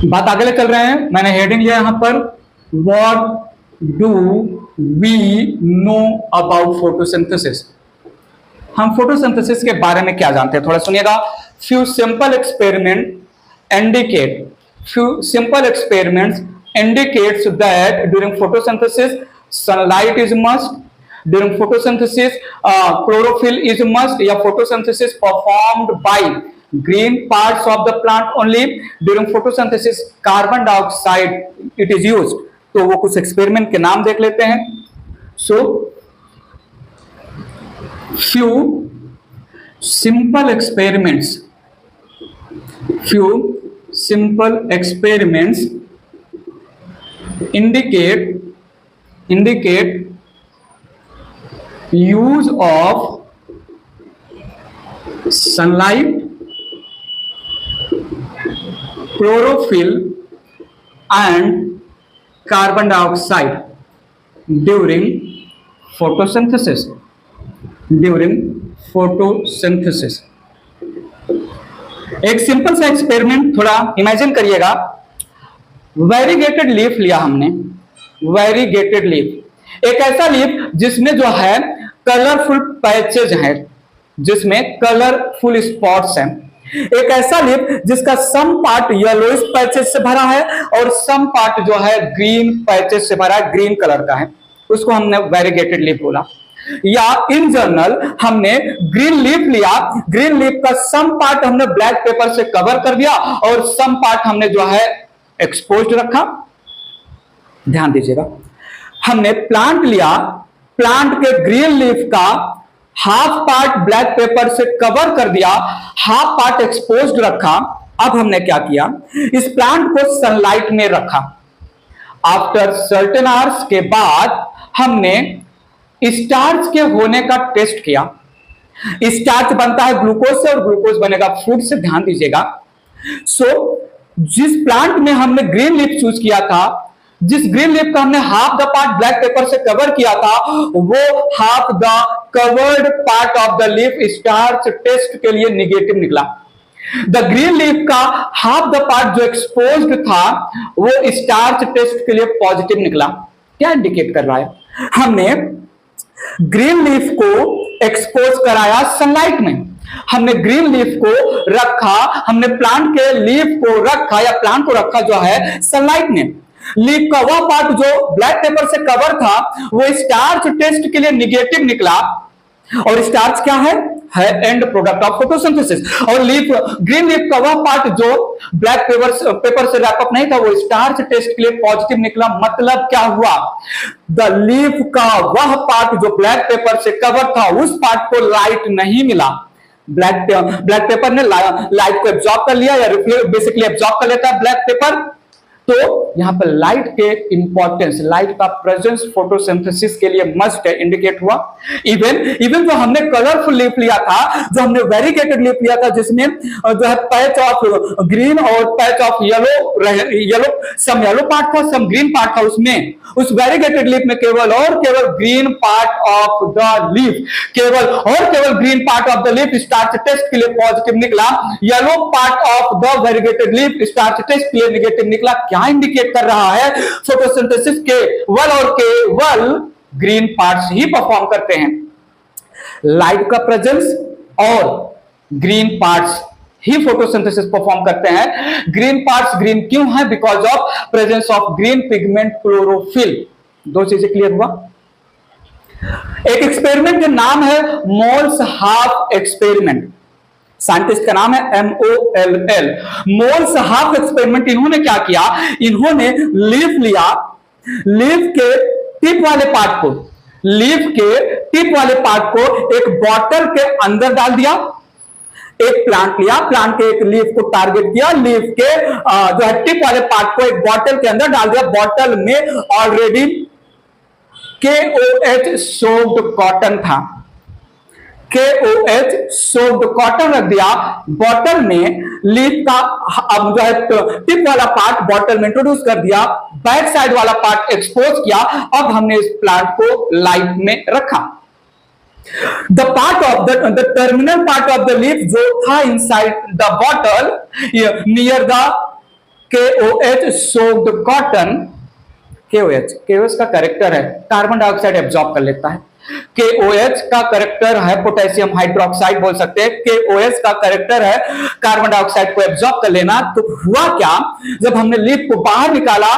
बात आगे ले चल रहे हैं। मैंने हेडिंग लिया यहां पर, what do we know about photosynthesis. हम फोटोसिंथेसिस के बारे में क्या जानते हैं, थोड़ा सुनिएगा। Few simple experiments indicates that during photosynthesis sunlight is must, during photosynthesis chlorophyll is must, या photosynthesis performed by green parts of the plant only, during photosynthesis carbon dioxide it is used। तो वो कुछ experiment के नाम देख लेते हैं। सो few simple experiments indicate use of sunlight, chlorophyll and carbon dioxide during photosynthesis। एक सिंपल सा एक्सपेरिमेंट थोड़ा इमेजिन करिएगा। वेरीगेटेड लीफ लिया हमने, वेरीगेटेड लीफ, एक ऐसा लीफ जिसमें जो है कलरफुल पैचेज हैं, जिसमें कलरफुल स्पॉट्स हैं। एक ऐसा लीफ जिसका सम पार्ट येलोइश पैचेज से भरा है और सम पार्ट जो है ग्रीन पैचेज से भरा है, ग्रीन कलर का है, उसको हमने वेरीगेटेड लीफ बोला। या इन जनरल हमने ग्रीन लीफ लिया, ग्रीन लीफ का सम पार्ट हमने ब्लैक पेपर से कवर कर दिया और सम पार्ट हमने जो है एक्सपोज्ड रखा। ध्यान दीजिएगा, हमने प्लांट लिया, प्लांट के ग्रीन लीफ का हाफ पार्ट ब्लैक पेपर से कवर कर दिया, हाफ पार्ट एक्सपोज्ड रखा। अब हमने क्या किया, इस प्लांट को सनलाइट में रखा। आफ्टर सर्टेन आवर्स के बाद हमने स्टार्च के होने का टेस्ट किया। स्टार्च बनता है ग्लूकोज से और ग्लूकोज बनेगा फूड से, ध्यान दीजिएगा। सो जिस प्लांट में हमने ग्रीन लीफ चूज किया था, जिस ग्रीन लीफ का हमने half the part black paper से कवर किया था, वो half the covered part of the leaf starch test के लिए निगेटिव निकला। द ग्रीन लीफ का हाफ द पार्ट जो एक्सपोज्ड था वो स्टार्च टेस्ट के लिए पॉजिटिव निकला। क्या इंडिकेट कर रहा है, हमने ग्रीन लीफ को एक्सपोज कराया सनलाइट में, हमने ग्रीन लीफ को रखा, हमने प्लांट के लीफ को रखा या प्लांट को रखा जो है सनलाइट में। लीफ का वह पार्ट जो ब्लैक पेपर से कवर था वो स्टार्च टेस्ट के लिए निगेटिव निकला। और स्टार्च क्या है एंड प्रोडक्ट ऑफ फोटोसिंथेसिस। और लीफ, ग्रीन लीफ का वह पार्ट जो ब्लैक पेपर से रैप अप नहीं था वो स्टार्च टेस्ट के लिए पॉजिटिव निकला। मतलब क्या हुआ, द लीफ का वह पार्ट जो ब्लैक पेपर से कवर था उस पार्ट को लाइट नहीं मिला। ब्लैक पेपर ने लाइट को एब्जॉर्ब कर लिया, या बेसिकली एब्जॉर्ब कर लेता है ब्लैक पेपर। तो यहां पर लाइट के इंपॉर्टेंस, लाइट का प्रेजेंस फोटोसिंथेसिस के लिए मस्ट है, इंडिकेट हुआ। इवन जो हमने कलरफुल लीफ लिया था, जो हमने वेरीगेटेड लीफ लिया था जिसमें जो है पैच ऑफ ग्रीन और patch of yellow, some yellow part था, सम ग्रीन पार्ट था, उसमें उस वेरीगेटेड लीफ में केवल और केवल green part of the leaf, केवल और केवल green part of the leaf starch test के लिए पॉजिटिव निकला। Yellow part of the variegated leaf starch test के लिए नेगेटिव निकला। क्या इंडिकेट कर रहा है, फोटोसिंथेसिस केवल और केवल ग्रीन पार्ट्स ही परफॉर्म करते हैं। लाइट का प्रेजेंस और ग्रीन पार्ट्स ही फोटोसिंथेसिस परफॉर्म करते हैं। ग्रीन पार्ट्स ग्रीन क्यों है, because of presence of green pigment chlorophyll. दो चीजें क्लियर हुआ। एक एक्सपेरिमेंट का नाम है मोल्स हाफ एक्सपेरिमेंट, साइंटिस्ट का नाम है MOLL, मोल्स हाफ एक्सपेरिमेंट। इन्होंने क्या किया, इन्होंने लीफ लिया, लीफ के टिप वाले पार्ट को, लीफ के टिप वाले पार्ट को एक बॉटल के अंदर डाल दिया। एक प्लांट लिया, प्लांट के एक लीफ को टारगेट किया, लीफ के जो है टिप वाले पार्ट को एक बॉटल के अंदर डाल दिया। बॉटल में ऑलरेडी KOH सोक्ड कॉटन था, KOH सोक्ड कॉटन रख दिया बॉटल में। लीफ का अब जो है टिप वाला पार्ट बॉटल में इंट्रोड्यूस कर दिया, बैक साइड वाला पार्ट एक्सपोज किया। अब हमने इस प्लांट को लाइट में रखा। The part of the terminal part of the leaf जो था inside the bottle near the KOH soaked cotton, KOH का करेक्टर है कार्बन डाइऑक्साइड एब्जॉर्ब कर लेता है। KOH का करेक्टर है पोटेशियम हाइड्रोक्साइड, बोल सकते हैं KOH का करेक्टर है कार्बन डाइऑक्साइड को एब्जॉर्ब कर लेना। तो हुआ क्या, जब हमने लीफ को बाहर निकाला,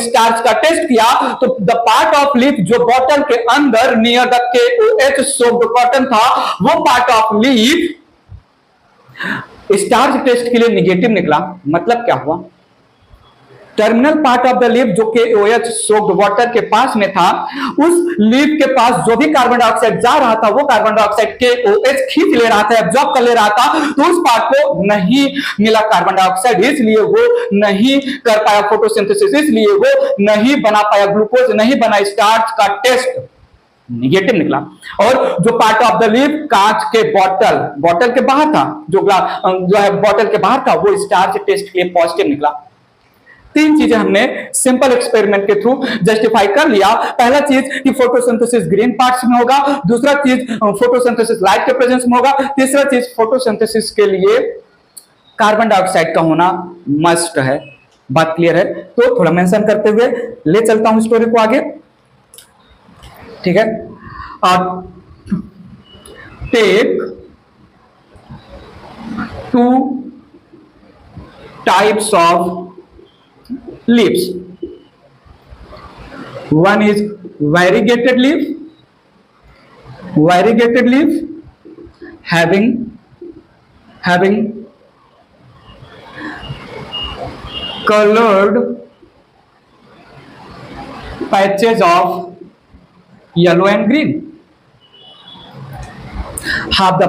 स्टार्च का टेस्ट किया, तो द पार्ट ऑफ लीफ जो बॉटल के अंदर near the KOH soaked cotton था, वो part of leaf starch test के लिए निगेटिव निकला। मतलब क्या हुआ, terminal part of the leaf जो KOH सोक्ड वाटर के पास में था, उस लीफ के पास जो भी कार्बन डाइऑक्साइड जा रहा था, वो कार्बन डाइऑक्साइड KOH खींच ले रहा था, एब्जॉर्ब कर ले रहा था। तो उस पार्ट को नहीं मिला कार्बन डाइऑक्साइड, इसलिए वो नहीं कर पाया फोटोसिंथेसिस, इसलिए वो नहीं बना पाया ग्लूकोज, नहीं बना, स्टार्च का टेस्ट निगेटिव निकला। और जो पार्ट ऑफ द लीफ कांच के बॉटल के बाहर था, जो है बॉटल के बाहर था, वो स्टार्च टेस्ट के लिए पॉजिटिव निकला। तीन चीजें हमने सिंपल एक्सपेरिमेंट के थ्रू जस्टिफाई कर लिया। पहला चीज कि फोटोसिंथेसिस ग्रीन पार्ट्स में होगा, दूसरा चीज फोटोसिंथेसिस लाइट के प्रेजेंस में होगा, तीसरा चीज फोटोसिंथेसिस के लिए कार्बन डाइऑक्साइड का होना मस्ट है। बात क्लियर है? तो थोड़ा मेंशन करते हुए ले चलता हूं स्टोरी को आगे, ठीक है। Take 2 types of leaves. One is variegated leaf. Variegated leaf having colored patches of yellow and green. Half the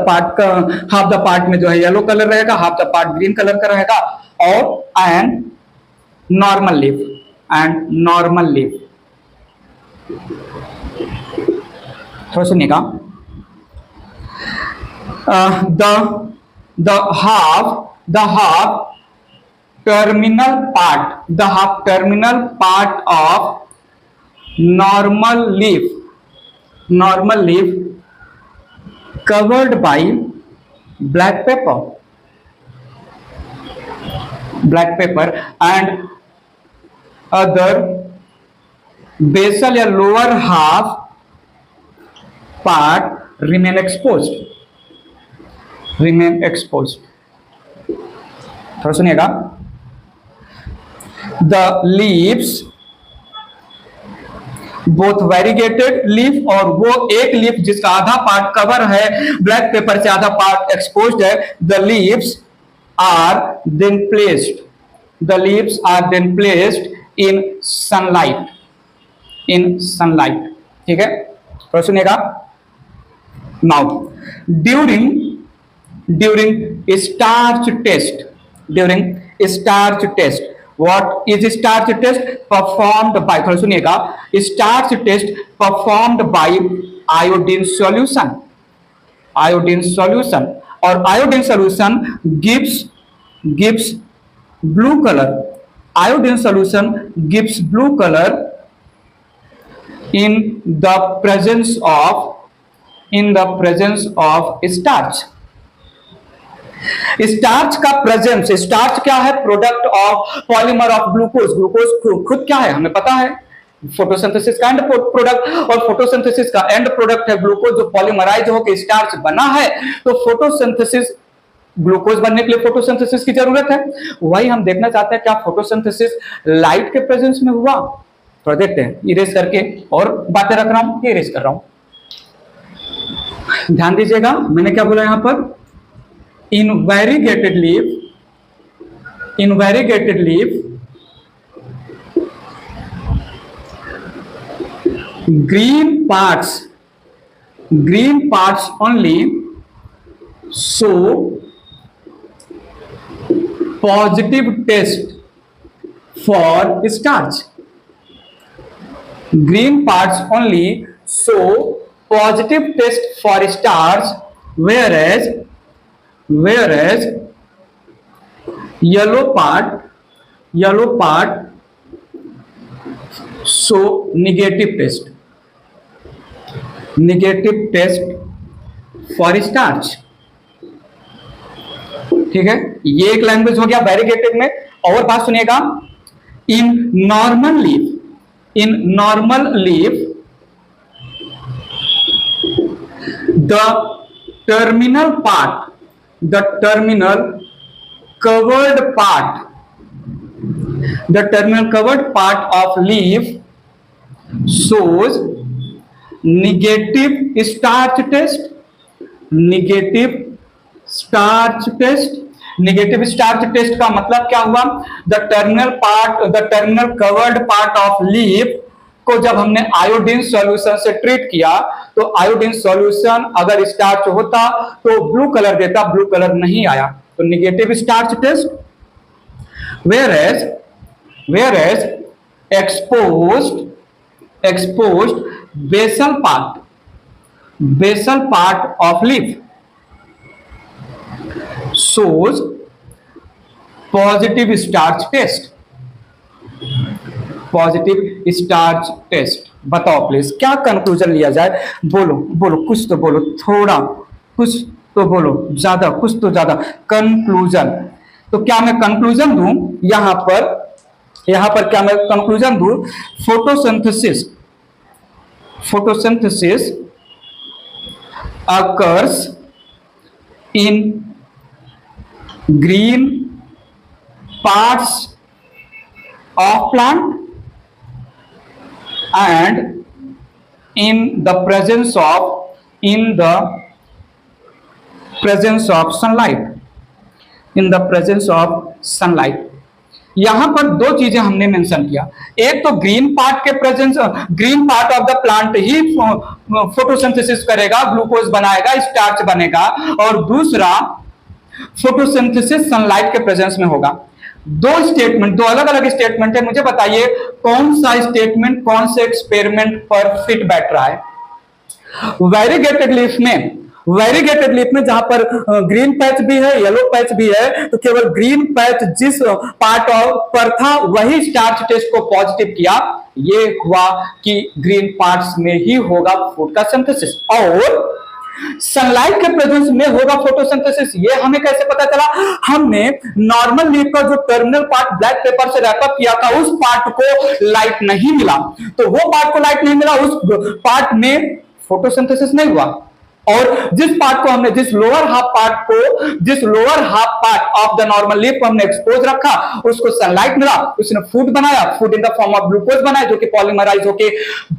part में जो है येलो कलर रहेगा, half the part green colour का रहेगा। और एंड normal leaf थोड़ा सुनिएगा। the half terminal part of normal leaf covered by black pepper and other basal या lower half part remain exposed। थोड़ा सुनिएगा। the leaves both variegated leaf और वो एक लीफ जिसका आधा पार्ट कवर है ब्लैक पेपर से, आधा पार्ट एक्सपोज्ड है, the leaves are then placed in sunlight। ठीक है, तो सुनिएगा। Now during starch test what is starch test performed by, थोड़ा सुनिएगा, starch test performed by iodine solution और iodine solution gives blue color। iodine solution gives blue color in the presence of starch। Starch का presence, starch क्या है? Product of polymer of glucose खुद क्या है हमें पता है, फोटोसिंथेसिस का एंड प्रोडक्ट, और फोटोसिंथेसिस का एंड प्रोडक्ट है ग्लूकोज जो पॉलीमराइज होकर स्टार्च बना है। तो फोटोसिंथेसिस, ग्लूकोज बनने के लिए फोटोसिंथेसिस की जरूरत है। वही हम देखना चाहते हैं क्या फोटोसिंथेसिस लाइट के प्रेजेंस में हुआ। थोड़ा देखते हैं, इरेज करके और बातें रख रहा हूं, ये इरेज कर रहा हूं, ध्यान दीजिएगा। मैंने क्या बोला यहां पर, in variegated leaf green parts only show positive test for starch। green parts only show positive test for starch, whereas yellow part show negative test for starch। ठीक है, ये एक लैंग्वेज हो गया वैरीगेटेड में। और बात सुनिएगा, in normal leaf the terminal covered part of leaf shows negative starch test का मतलब क्या हुआ? The terminal covered part of leaf को जब हमने आयोडीन सॉल्यूशन से ट्रीट किया तो आयोडीन सॉल्यूशन अगर स्टार्च होता तो ब्लू कलर देता, ब्लू कलर नहीं आया, तो negative starch test. whereas exposed basal part of leaf shows positive starch test। बताओ प्लीज क्या कंक्लूजन लिया जाए? बोलो कुछ तो बोलो, थोड़ा कुछ तो बोलो, ज्यादा कुछ तो ज्यादा कंक्लूजन। तो क्या मैं कंक्लूजन दूं यहां पर क्या मैं कंक्लूजन दूं? Photosynthesis occurs in green parts of plant and in the presence of sunlight। यहां पर दो चीजें हमने मेंशन किया, एक तो green part of the plant he photosynthesis करेगा, ग्लूकोज बनाएगा, स्टार्च बनेगा, और दूसरा फोटोसिंथेसिस सनलाइट के प्रेजेंस में होगा। दो अलग अलग स्टेटमेंट है, मुझे बताइए कौन सा स्टेटमेंट कौन से एक्सपेरिमेंट पर फिट बैठ रहा है? वैरीगेटेड लीफ में जहां पर ग्रीन पैच भी है, येलो पैच भी है, तो केवल ग्रीन पैच जिस पार्ट पर था वही स्टार्च टेस्ट को पॉजिटिव किया। ये हुआ कि ग्रीन पार्ट्स में ही होगा फूड का सिंथेसिस और सनलाइट के प्रेजेंस में होगा फोटोसिंथेसिस। ये हमें कैसे पता चला? हमने नॉर्मल लीफ का जो टर्मिनल पार्ट ब्लैक पेपर से रैपअप किया था उस पार्ट को लाइट नहीं मिला, तो वो पार्ट को लाइट नहीं मिला, उस पार्ट में फोटोसिंथेसिस नहीं हुआ। और जिस lower half part of the normal leaf को हमने एक्सपोज रखा, उसको सनलाइट मिला, उसने फूड बनाया, food in the form of glucose बनाया जो कि पॉलीमराइज होके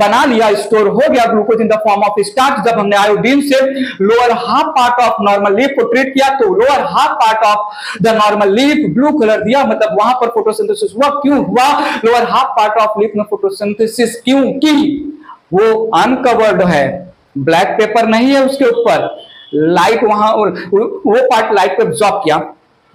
बना लिया, स्टोर हो गया glucose in the form of starch. जब हमने आयोडीन से lower half part of normal leaf को ट्रीट किया तो lower half part of the normal leaf blue colour दिया, मतलब वहां पर फोटोसिंथेसिस हुआ। क्यों हुआ? Lower half part of leaf में फोटोसिंथेसिस क्यों की? वो अनकवर्ड है, ब्लैक पेपर नहीं है उसके ऊपर, लाइट वहां और वो पार्ट लाइट को एब्जॉर्ब किया।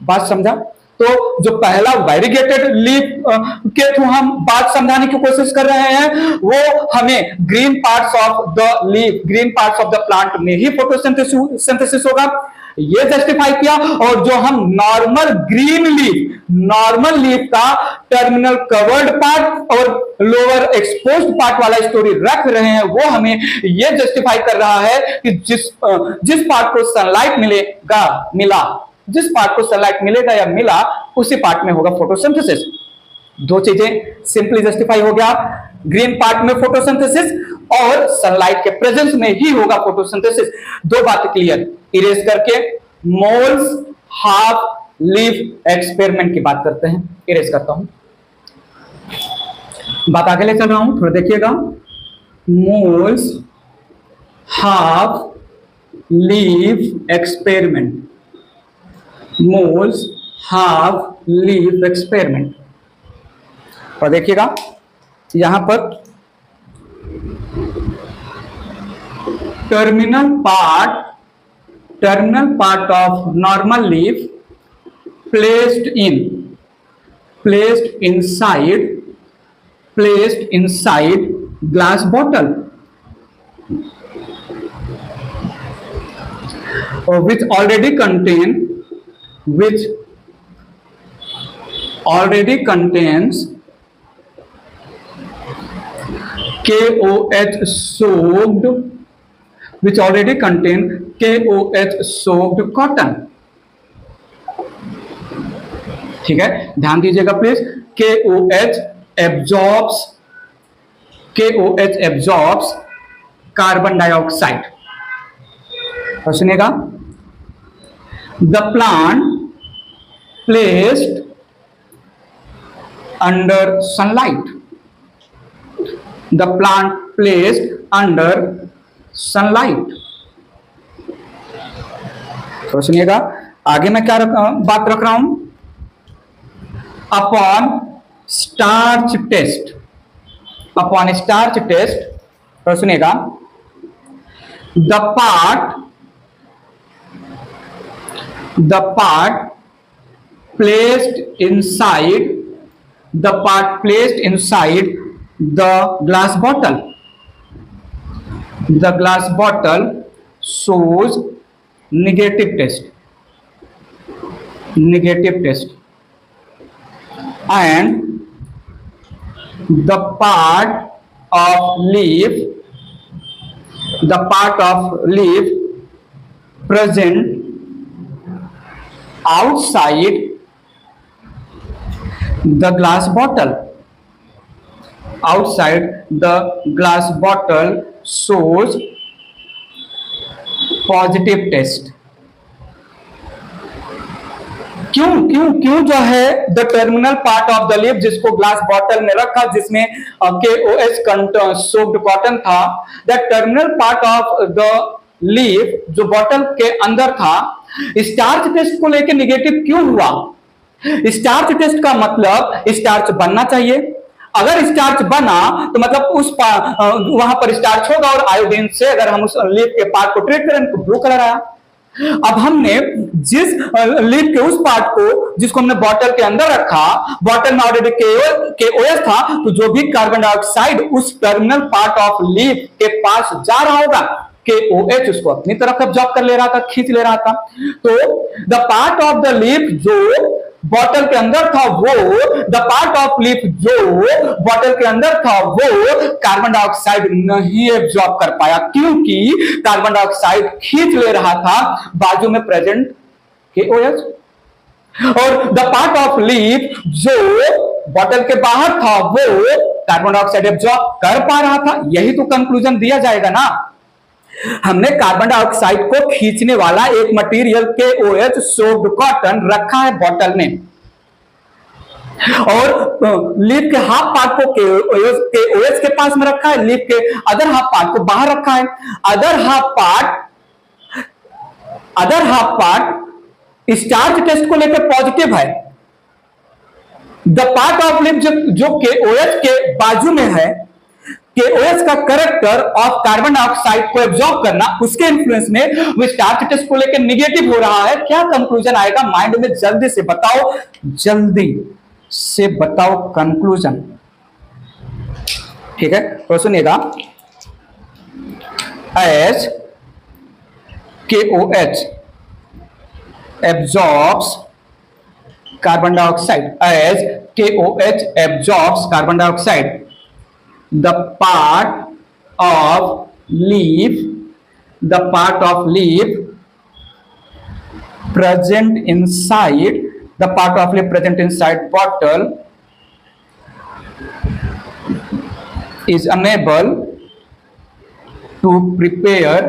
बात समझा? तो जो पहला वैरीगेटेड लीफ के थ्रू हम बात समझाने की कोशिश कर रहे हैं वो हमें green parts of the plant में ही फोटोसिंथेसिस होगा, ये जस्टिफाई किया। और जो हम नॉर्मल लीफ का टर्मिनल कवर्ड पार्ट और लोअर एक्सपोज्ड पार्ट वाला स्टोरी रख रहे हैं वो हमें ये जस्टिफाई कर रहा है कि जिस पार्ट को सनलाइट मिलेगा या मिला उसी पार्ट में होगा फोटोसिंथेसिस। दो चीजें सिंपली जस्टिफाई हो गया, ग्रीन पार्ट में फोटोसिंथेसिस और सनलाइट के प्रेजेंस में ही होगा फोटोसिंथेसिस। दो बात क्लियर। इरेज करके मोल्स हाफ लीफ एक्सपेरिमेंट की बात करते हैं। इरेज करता हूं, बात आगे ले चल रहा हूं, थोड़ा देखिएगा। Moles half leaf experiment, moles half leaf experiment. और देखिएगा यहां पर terminal part of normal leaf placed inside glass bottle which already contains KOH soaked cotton। ठीक है, ध्यान दीजिएगा please. KOH absorbs, KOH absorbs carbon dioxide. तो सुनिएगा, the plant placed under sunlight, the plant placed under sunlight. तो सुनिएगा, आगे मैं क्या बात रख रहा हूं, upon starch test, upon starch test. तो सुनिएगा, the part placed inside, the part placed inside the glass bottle, the glass bottle shows negative test, negative test, and the part of leaf, the part of leaf present outside the glass bottle, outside the glass bottle shows positive test. क्यों क्यों क्यों जो है the terminal part of the leaf जिसको glass bottle में रखा, जिसमें KOH soaked cotton था, the terminal part of the leaf जो बॉटल के अंदर था, स्टार्च टेस्ट को लेकर निगेटिव क्यों हुआ? स्टार्च टेस्ट का मतलब स्टार्च बनना चाहिए, अगर स्टार्च बना तो मतलब उस वहां पर स्टार्च होगा, और आयोडीन से अगर हम उस लीफ के पार्ट को ट्रीट करें तो ब्लू कलर आया। अब हमने जिस लीफ के उस पार्ट को जिसको हमने बॉटल के अंदर रखा, बॉटल में ऑलरेडी KOH था, तो जो भी कार्बन डाइऑक्साइड उस टर्मिनल पार्ट ऑफ लीफ के पास जा रहा होगा, KOH उसको अपनी तरफ एब्जॉर्ब कर ले रहा था, खींच ले रहा था। तो the part of the leaf जो बॉटल के अंदर था, वो द पार्ट ऑफ लीफ जो बॉटल के अंदर था, वो कार्बन डाइऑक्साइड नहीं एब्जॉर्ब कर पाया, क्योंकि कार्बन डाइऑक्साइड खींच ले रहा था बाजू में प्रेजेंट KOH। और द पार्ट ऑफ लीफ जो बॉटल के बाहर था, वो कार्बन डाइऑक्साइड एब्जॉर्ब कर पा रहा था। यही तो कंक्लूजन दिया जाएगा ना। हमने कार्बन डाइऑक्साइड को खींचने वाला एक मटेरियल KOH सोक्ड कॉटन रखा है बॉटल में, और लीफ के हाफ पार्ट को KOH के पास में रखा है, लीफ के अदर हाफ पार्ट को बाहर रखा है। Other half part starch test को लेकर पॉजिटिव है। द पार्ट ऑफ लीफ जो KOH के बाजू में है, KOH का कैरेक्टर ऑफ कार्बन डाइऑक्साइड को एब्जॉर्ब करना, उसके इन्फ्लुएंस में वो स्टार्च टेस्ट को लेकर निगेटिव हो रहा है। क्या कंक्लूजन आएगा माइंड में? जल्दी से बताओ, जल्दी से बताओ कंक्लूजन। ठीक है, तो सुनिएगा, as KOH absorbs carbon dioxide, as KOH absorbs carbon dioxide, the part of leaf present inside bottle is unable to prepare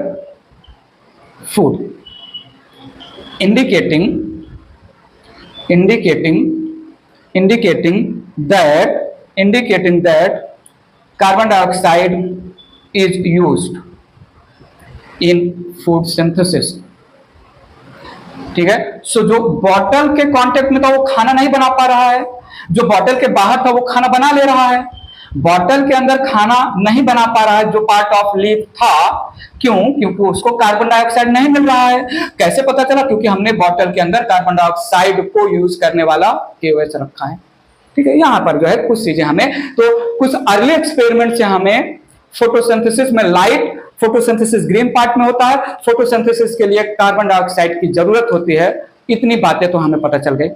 food, indicating that carbon dioxide is used in food synthesis. ठीक है, सो जो bottle के contact में था वो खाना नहीं बना पा रहा है, जो बॉटल के बाहर था वो खाना बना ले रहा है, बॉटल के अंदर खाना नहीं बना पा रहा है जो पार्ट ऑफ लीफ था। क्यों? क्योंकि उसको कार्बन डाइऑक्साइड नहीं मिल रहा है। कैसे पता चला? क्योंकि हमने बॉटल के अंदर कार्बन डाइऑक्साइड को यूज करने वाला KOH रखा है। ठीक है, यहां पर जो है कुछ चीजें हमें, तो कुछ अर्ली एक्सपेरिमेंट से हमें फोटोसिंथेसिस में लाइट, फोटोसिंथेसिस ग्रीन पार्ट में होता है, फोटोसिंथेसिस के लिए कार्बन डाइऑक्साइड की जरूरत होती है। इतनी बातें तो हमें पता चल गई।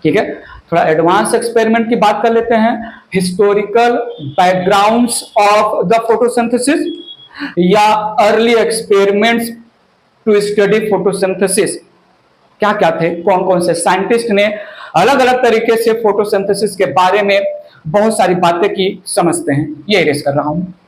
ठीक है, थोड़ा एडवांस एक्सपेरिमेंट की बात कर लेते हैं। Historical backgrounds of the photosynthesis या early experiments to study photosynthesis. क्या क्या थे, कौन कौन से साइंटिस्ट ने अलग अलग तरीके से फोटोसिंथेसिस के बारे में बहुत सारी बातें की, समझते हैं। ये इरेज कर रहा हूं।